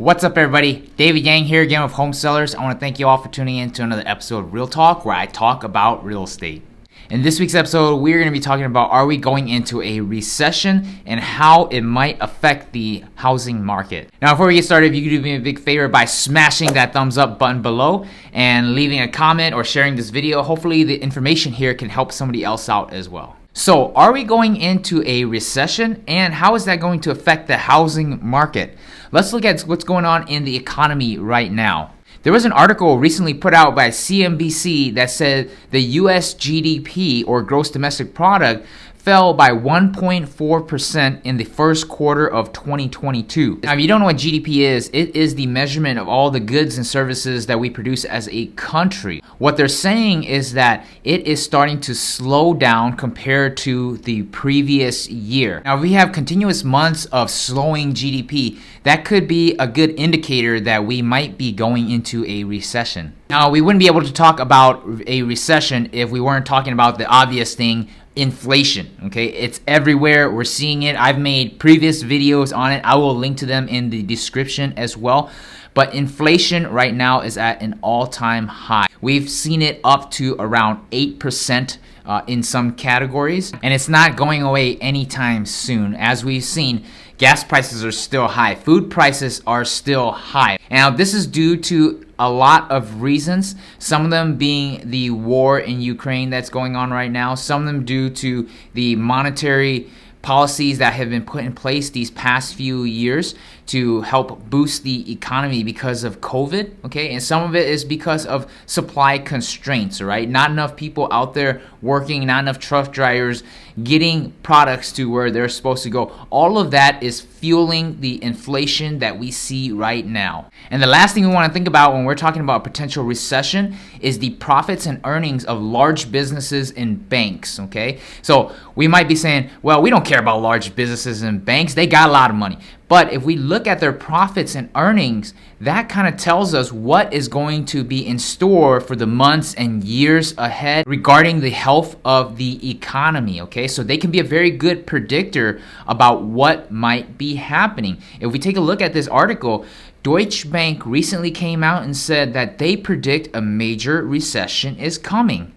What's up, everybody? David Yang here again with Home Sellers. I want to thank you all for tuning in to another episode of Real Talk, where I talk about real estate. In this week's episode, we're going to be talking about, are we going into a recession and how it might affect the housing market. Now, before we get started, if you could do me a big favor by smashing that thumbs up button below and leaving a comment or sharing this video. Hopefully the information here can help somebody else out as well. So, are we going into a recession, and how is that going to affect the housing market? Let's look at what's going on in the economy right now. There was an article recently put out by CNBC that said the US GDP, or gross domestic product, fell by 1.4% in the first quarter of 2022. Now, if you don't know what GDP is, it is the measurement of all the goods and services that we produce as a country. What they're saying is that it is starting to slow down compared to the previous year. Now, if we have continuous months of slowing GDP, that could be a good indicator that we might be going into a recession. Now, we wouldn't be able to talk about a recession if we weren't talking about the obvious thing, inflation. Okay, it's everywhere. We're seeing it. I've made previous videos on it. I will link to them in the description as well. But inflation right now is at an all-time high. We've seen it up to around 8% in some categories, and it's not going away anytime soon. As we've seen, gas prices are still high. Food prices are still high. Now, this is due to a lot of reasons, some of them being the war in Ukraine that's going on right now, some of them due to the monetary policies that have been put in place these past few years to help boost the economy because of COVID, okay? And some of it is because of supply constraints, right? Not enough people out there working, not enough truck drivers getting products to where they're supposed to go. All of that is fueling the inflation that we see right now. And the last thing we want to think about when we're talking about potential recession is the profits and earnings of large businesses and banks, okay? So we might be saying, well, we don't care about large businesses and banks. They got a lot of money. But if we look at their profits and earnings, that kind of tells us what is going to be in store for the months and years ahead regarding the health of the economy, okay? So they can be a very good predictor about what might be happening. If we take a look at this article, Deutsche Bank recently came out and said that they predict a major recession is coming.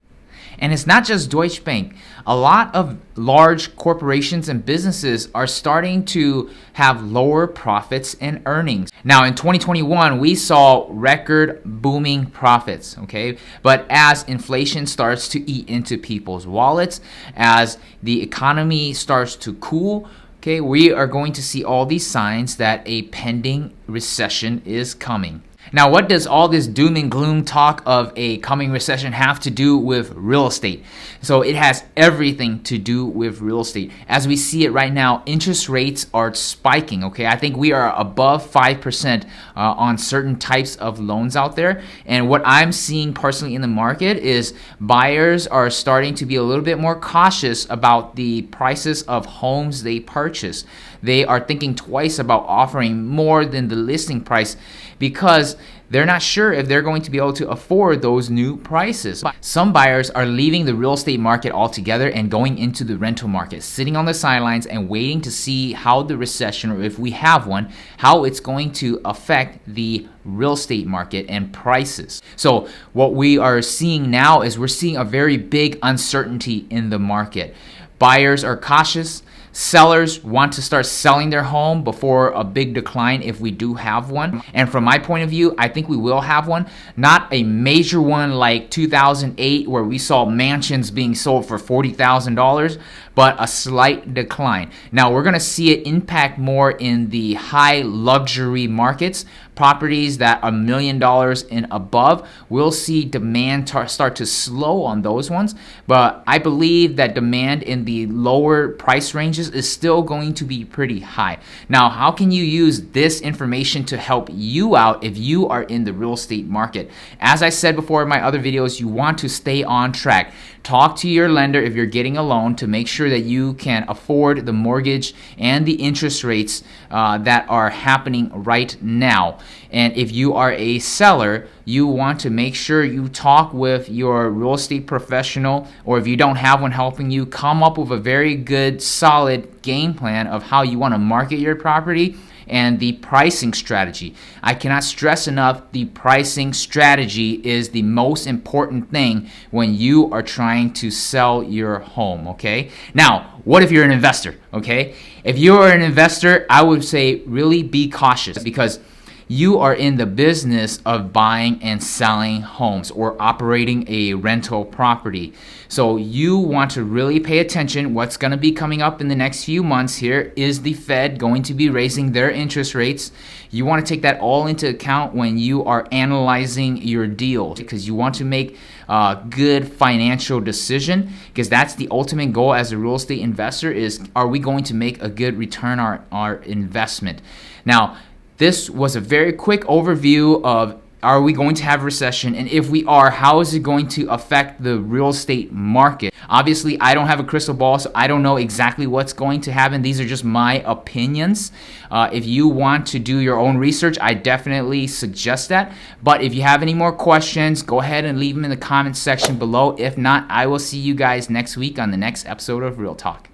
And it's not just Deutsche Bank. A lot of large corporations and businesses are starting to have lower profits and earnings. Now, in 2021, we saw record booming profits, okay? But as inflation starts to eat into people's wallets, as the economy starts to cool, okay, we are going to see all these signs that a pending recession is coming. Now, what does all this doom and gloom talk of a coming recession have to do with real estate? So it has everything to do with real estate. As we see it right now, interest rates are spiking, okay? I think we are above 5% on certain types of loans out there. And what I'm seeing personally in the market is buyers are starting to be a little bit more cautious about the prices of homes they purchase. They are thinking twice about offering more than the listing price because they're not sure if they're going to be able to afford those new prices. Some buyers are leaving the real estate market altogether and going into the rental market, sitting on the sidelines and waiting to see how the recession, or if we have one, how it's going to affect the real estate market and prices. So what we are seeing now is we're seeing a very big uncertainty in the market. Buyers are cautious. Sellers want to start selling their home before a big decline if we do have one. And from my point of view, I think we will have one. Not a major one like 2008 where we saw mansions being sold for $40,000, but a slight decline. Now, we're going to see it impact more in the high luxury markets. Properties that are $1 million and above, we'll see demand start to slow on those ones. But I believe that demand in the lower price ranges is still going to be pretty high. Now, how can you use this information to help you out if you are in the real estate market? As I said before in my other videos, you want to stay on track. Talk to your lender if you're getting a loan to make sure that you can afford the mortgage and the interest rates that are happening right now. And if you are a seller, you want to make sure you talk with your real estate professional, or if you don't have one helping you, come up with a very good, solid game plan of how you want to market your property and the pricing strategy. I cannot stress enough, the pricing strategy is the most important thing when you are trying to sell your home, okay? Now, what if you're an investor, okay? If you're an investor, I would say really be cautious, because you are in the business of buying and selling homes or operating a rental property. So you want to really pay attention. What's going to be coming up in the next few months here is the Fed going to be raising their interest rates. You want to take that all into account when you are analyzing your deal, because you want to make a good financial decision, because that's the ultimate goal as a real estate investor is, are we going to make a good return on our investment? Now, this was a very quick overview of, are we going to have a recession? And if we are, how is it going to affect the real estate market? Obviously, I don't have a crystal ball, so I don't know exactly what's going to happen. These are just my opinions. If you want to do your own research, I definitely suggest that. But if you have any more questions, go ahead and leave them in the comments section below. If not, I will see you guys next week on the next episode of Real Talk.